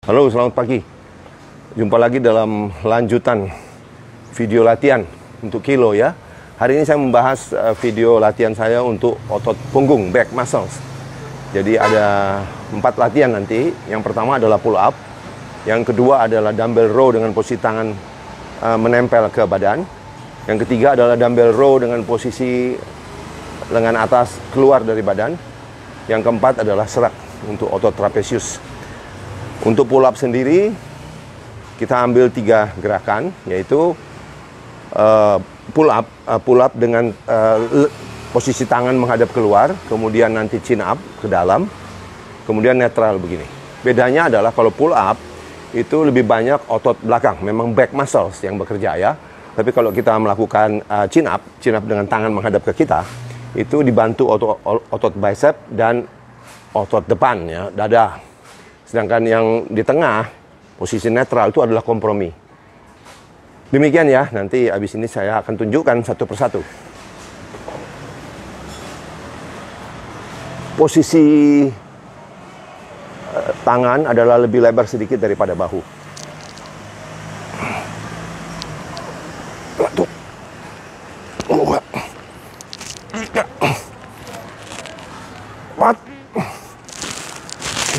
Halo, selamat pagi. Jumpa lagi dalam lanjutan video latihan untuk kilo ya. Hari ini saya membahas video latihan saya untuk otot punggung, back muscles. Jadi ada 4 latihan nanti. Yang pertama adalah pull up. Yang kedua adalah dumbbell row dengan posisi tangan menempel ke badan. Yang ketiga adalah dumbbell row dengan posisi lengan atas keluar dari badan. Yang keempat adalah serak untuk otot trapezius. Untuk pull up sendiri, kita ambil 3 gerakan, yaitu pull up dengan posisi tangan menghadap keluar, kemudian nanti chin up ke dalam, kemudian netral begini. Bedanya adalah kalau pull up itu lebih banyak otot belakang, memang back muscles yang bekerja ya. Tapi kalau kita melakukan chin up dengan tangan menghadap ke kita, itu dibantu otot bicep dan otot depan ya, dada. Sedangkan yang di tengah, posisi netral itu adalah kompromi. Demikian ya, nanti habis ini saya akan tunjukkan satu persatu. Posisi tangan adalah lebih lebar sedikit daripada bahu. Satu, 2, 3, 4,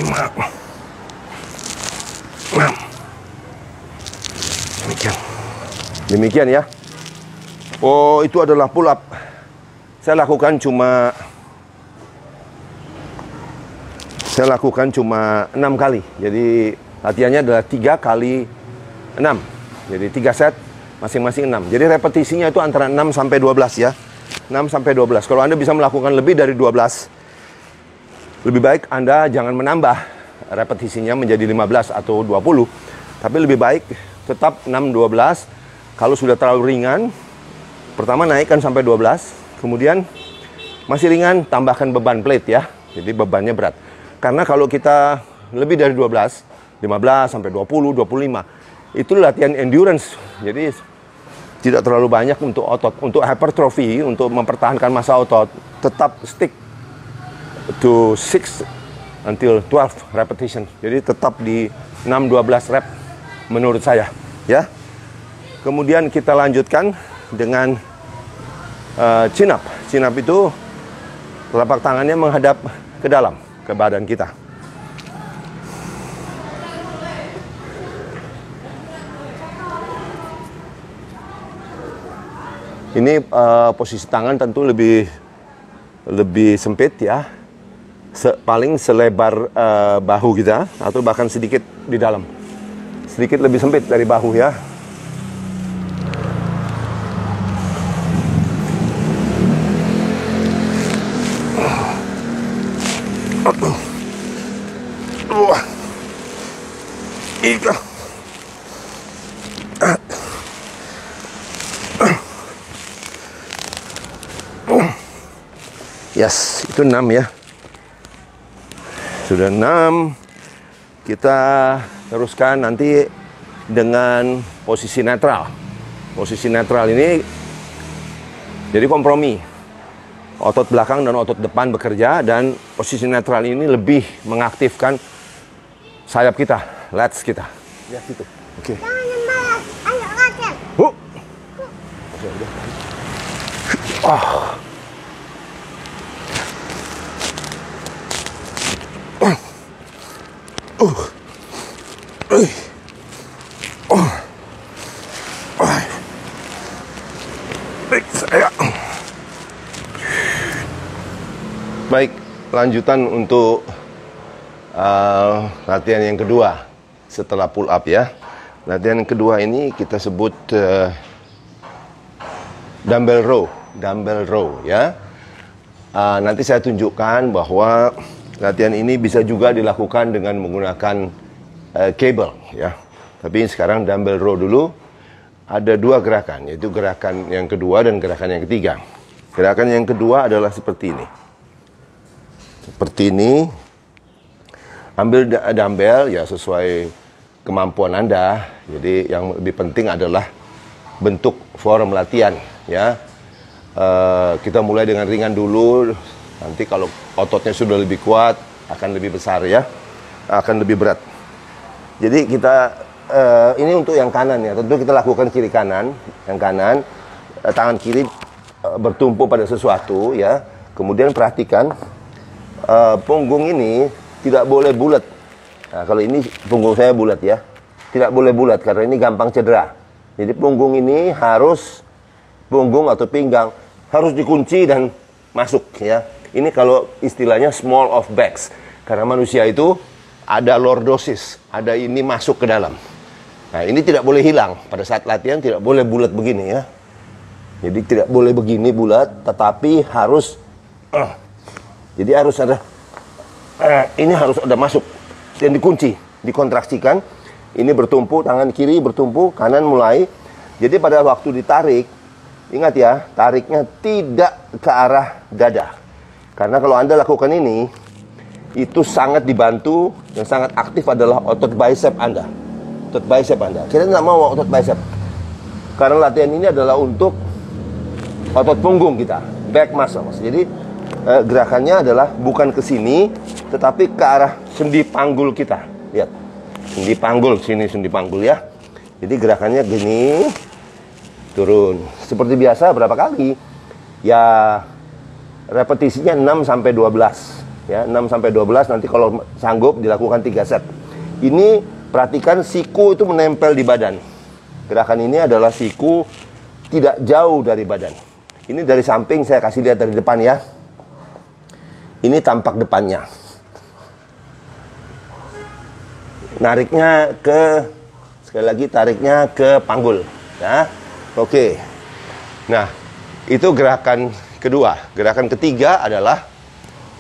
5. Demikian ya. Oh, itu adalah pull up. Saya lakukan cuma 6 kali. Jadi latihannya adalah 3 kali 6. Jadi 3 set masing-masing 6. Jadi repetisinya itu antara 6 sampai 12 ya. 6 sampai 12. Kalau Anda bisa melakukan lebih dari 12, lebih baik Anda jangan menambah repetisinya menjadi 15 atau 20. Tapi lebih baik tetap 6-12. Kalau sudah terlalu ringan, pertama naikkan sampai 12, kemudian masih ringan, tambahkan beban plate ya. Jadi bebannya berat. Karena kalau kita lebih dari 12, 15 sampai 20, 25, itu latihan endurance. Jadi tidak terlalu banyak untuk otot. Untuk hypertrophy, untuk mempertahankan massa otot, tetap stick to 6 until 12 repetition. Jadi tetap di 6-12 rep menurut saya ya. Kemudian kita lanjutkan dengan chin up. Chin up itu telapak tangannya menghadap ke dalam, ke badan kita. Ini posisi tangan tentu lebih sempit ya. Paling selebar bahu kita atau bahkan sedikit di dalam. Sedikit lebih sempit dari bahu ya. Yes, itu 6 ya. Sudah 6. Kita teruskan nanti dengan posisi netral. Posisi netral ini jadi kompromi. Otot belakang dan otot depan bekerja, dan posisi netral ini lebih mengaktifkan sayap kita, lats kita. Ya gitu. Oke. Ayo latihan. Baik, lanjutan untuk latihan yang kedua setelah pull up ya. Latihan yang kedua ini kita sebut dumbbell row ya. Nanti saya tunjukkan bahwa latihan ini bisa juga dilakukan dengan menggunakan cable ya. Tapi sekarang dumbbell row dulu. Ada 2 gerakan, yaitu gerakan yang kedua dan gerakan yang ketiga. Gerakan yang kedua adalah seperti ini. Seperti ini. Ambil dumbbell ya sesuai kemampuan Anda. Jadi yang lebih penting adalah bentuk form latihan ya. Kita mulai dengan ringan dulu. Nanti kalau ototnya sudah lebih kuat akan lebih besar ya, akan lebih berat. Jadi kita ini untuk yang kanan ya. Tentu kita lakukan kiri kanan. Yang kanan, tangan kiri bertumpu pada sesuatu ya. Kemudian perhatikan punggung ini tidak boleh bulat. Nah, kalau ini punggung saya bulat ya. Tidak boleh bulat karena ini gampang cedera. Jadi punggung ini harus, punggung atau pinggang harus dikunci dan masuk ya. Ini kalau istilahnya small of backs. Karena manusia itu ada lordosis, ada ini masuk ke dalam. Nah, ini tidak boleh hilang. Pada saat latihan tidak boleh bulat begini ya. Jadi tidak boleh begini bulat, tetapi harus jadi harus ada ini harus ada masuk dan dikunci, dikontraksikan. Ini bertumpu, tangan kiri bertumpu, kanan mulai. Jadi pada waktu ditarik, ingat ya, tariknya tidak ke arah dada. Karena kalau Anda lakukan ini, itu sangat dibantu, yang sangat aktif adalah otot bicep Anda. Otot bicep Anda. Kita tidak mau otot bicep. Karena latihan ini adalah untuk otot punggung kita, back muscles. Jadi gerakannya adalah bukan ke sini, tetapi ke arah sendi panggul kita. Lihat. Sendi panggul, sini sendi panggul ya. Jadi gerakannya gini, turun. Seperti biasa berapa kali? Ya repetisinya 6 sampai 12. Ya, 6 sampai 12 nanti kalau sanggup dilakukan 3 set. Ini perhatikan siku itu menempel di badan. Gerakan ini adalah siku tidak jauh dari badan. Ini dari samping saya kasih lihat dari depan ya. Ini tampak depannya. Nariknya ke, sekali lagi tariknya ke panggul ya. Oke. Nah, itu gerakan kedua. Gerakan ketiga adalah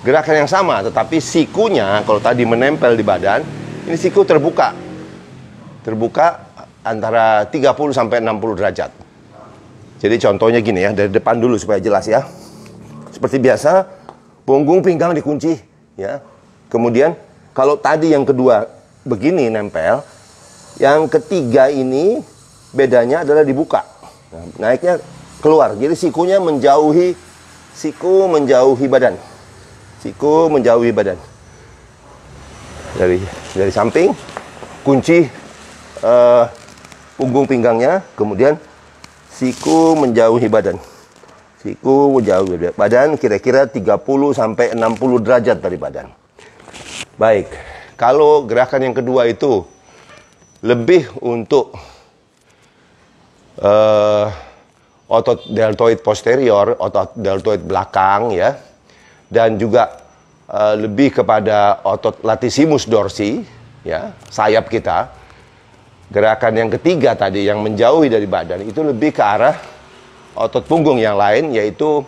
gerakan yang sama, tetapi sikunya kalau tadi menempel di badan, ini siku terbuka. Terbuka antara 30 sampai 60 derajat. Jadi contohnya gini ya, dari depan dulu supaya jelas ya. Seperti biasa, punggung pinggang dikunci ya. Kemudian kalau tadi yang kedua begini nempel, yang ketiga ini bedanya adalah dibuka. Nah, naiknya keluar. Jadi sikunya menjauhi, siku menjauhi badan. Siku menjauhi badan. Dari samping kunci punggung pinggangnya, kemudian siku menjauhi badan. Siku menjauhi badan kira-kira 30 sampai 60 derajat dari badan. Baik. Kalau gerakan yang kedua itu lebih untuk otot deltoid posterior, otot deltoid belakang ya, dan juga lebih kepada otot latissimus dorsi ya, sayap kita. Gerakan yang ketiga tadi yang menjauhi dari badan itu lebih ke arah otot punggung yang lain, yaitu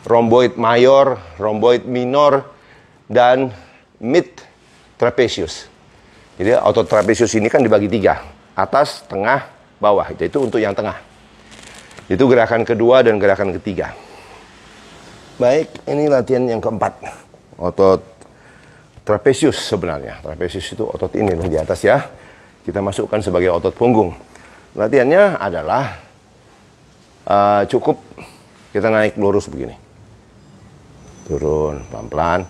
rhomboid mayor, rhomboid minor, dan mid trapezius. Jadi otot trapezius ini kan dibagi 3, atas, tengah, bawah. Itu untuk yang tengah. Itu gerakan kedua dan gerakan ketiga. Baik, ini latihan yang keempat. Otot trapezius sebenarnya. Trapezius itu otot ini di atas ya. Kita masukkan sebagai otot punggung. Latihannya adalah cukup kita naik lurus begini. Turun pelan-pelan.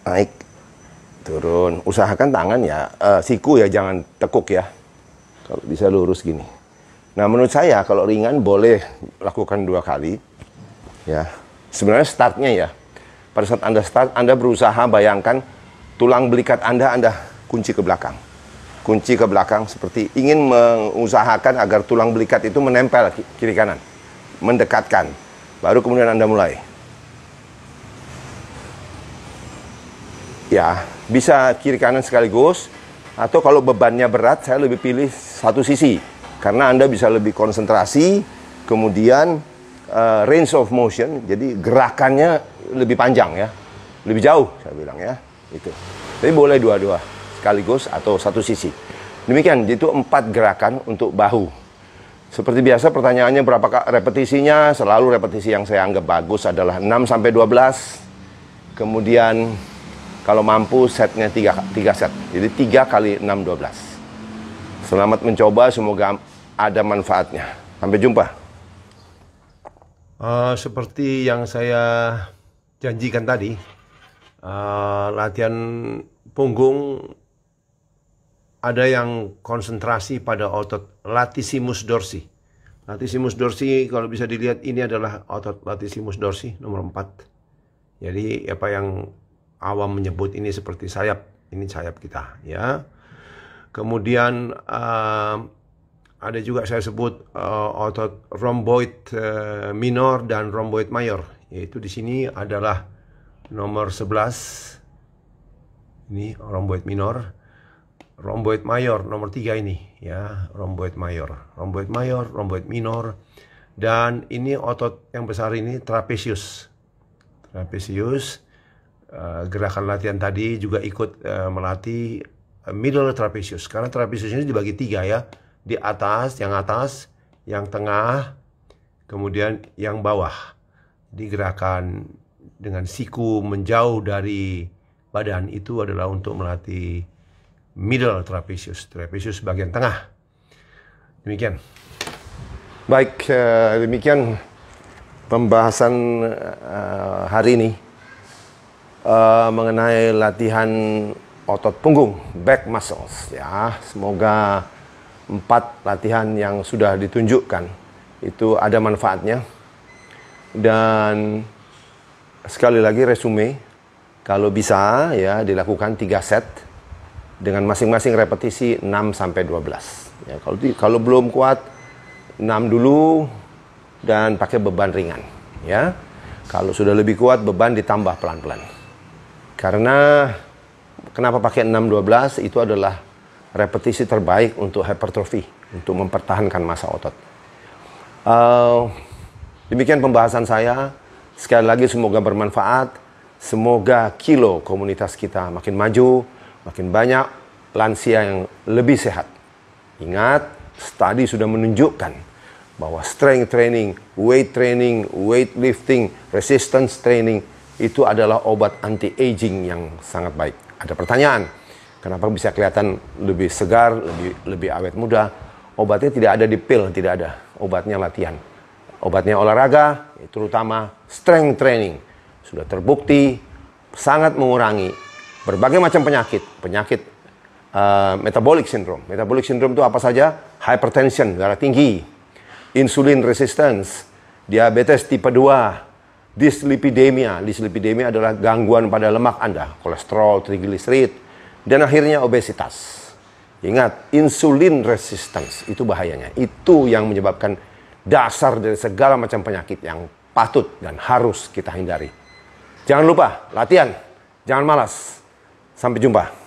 Naik. Turun, usahakan tangan ya, siku ya jangan tekuk ya. Kalau bisa lurus gini. Nah, menurut saya kalau ringan boleh lakukan 2 kali. Ya, sebenarnya startnya ya. Pada saat Anda start, Anda berusaha bayangkan tulang belikat Anda kunci ke belakang. Kunci ke belakang seperti ingin mengusahakan agar tulang belikat itu menempel kiri kanan. Mendekatkan. Baru kemudian Anda mulai. Ya, bisa kiri kanan sekaligus, atau kalau bebannya berat saya lebih pilih satu sisi karena Anda bisa lebih konsentrasi, kemudian range of motion, jadi gerakannya lebih panjang ya, lebih jauh saya bilang ya, itu. Jadi boleh dua-dua sekaligus atau satu sisi. Demikian, itu 4 gerakan untuk bahu. Seperti biasa pertanyaannya berapa repetisinya? Selalu repetisi yang saya anggap bagus adalah 6 sampai 12. Kemudian kalau mampu setnya 3 set. Jadi 3 kali 6, 12. Selamat mencoba, semoga ada manfaatnya. Sampai jumpa. Seperti yang saya janjikan tadi, latihan punggung ada yang konsentrasi pada otot latissimus dorsi. Latissimus dorsi kalau bisa dilihat ini adalah otot latissimus dorsi nomor 4. Jadi apa yang awam menyebut ini seperti sayap, ini sayap kita ya. Kemudian ada juga saya sebut otot rhomboid minor dan rhomboid mayor, yaitu di sini adalah nomor 11. Ini rhomboid minor, rhomboid mayor nomor 3 ini ya, rhomboid mayor, rhomboid minor, dan ini otot yang besar ini trapezius. Gerakan latihan tadi juga ikut melatih middle trapezius, karena trapezius ini dibagi 3 ya, di atas, yang tengah, kemudian yang bawah. Jadi gerakan dengan siku menjauh dari badan itu adalah untuk melatih middle trapezius bagian tengah. Demikian. Baik, demikian pembahasan hari ini mengenai latihan otot punggung, back muscles ya. Semoga 4 latihan yang sudah ditunjukkan itu ada manfaatnya. Dan sekali lagi resume, kalau bisa ya dilakukan 3 set dengan masing-masing repetisi 6 sampai 12. Ya, kalau belum kuat 6 dulu dan pakai beban ringan ya. Kalau sudah lebih kuat beban ditambah pelan-pelan. Karena kenapa pakai 6-12 itu adalah repetisi terbaik untuk hypertrofi, untuk mempertahankan massa otot. Demikian pembahasan saya. Sekali lagi semoga bermanfaat. Semoga kilo komunitas kita makin maju, makin banyak lansia yang lebih sehat. Ingat, studi sudah menunjukkan bahwa strength training, weight lifting, resistance training itu adalah obat anti-aging yang sangat baik. Ada pertanyaan, kenapa bisa kelihatan lebih segar, lebih awet muda? Obatnya tidak ada di pil, tidak ada. Obatnya latihan. Obatnya olahraga, terutama strength training. Sudah terbukti sangat mengurangi berbagai macam penyakit metabolic syndrome. Metabolic syndrome itu apa saja? Hypertension, darah tinggi, insulin resistance, diabetes tipe 2, dyslipidemia. Dyslipidemia adalah gangguan pada lemak Anda, kolesterol, trigliserid, dan akhirnya obesitas. Ingat, insulin resistance itu bahayanya. Itu yang menyebabkan dasar dari segala macam penyakit yang patut dan harus kita hindari. Jangan lupa latihan, jangan malas. Sampai jumpa.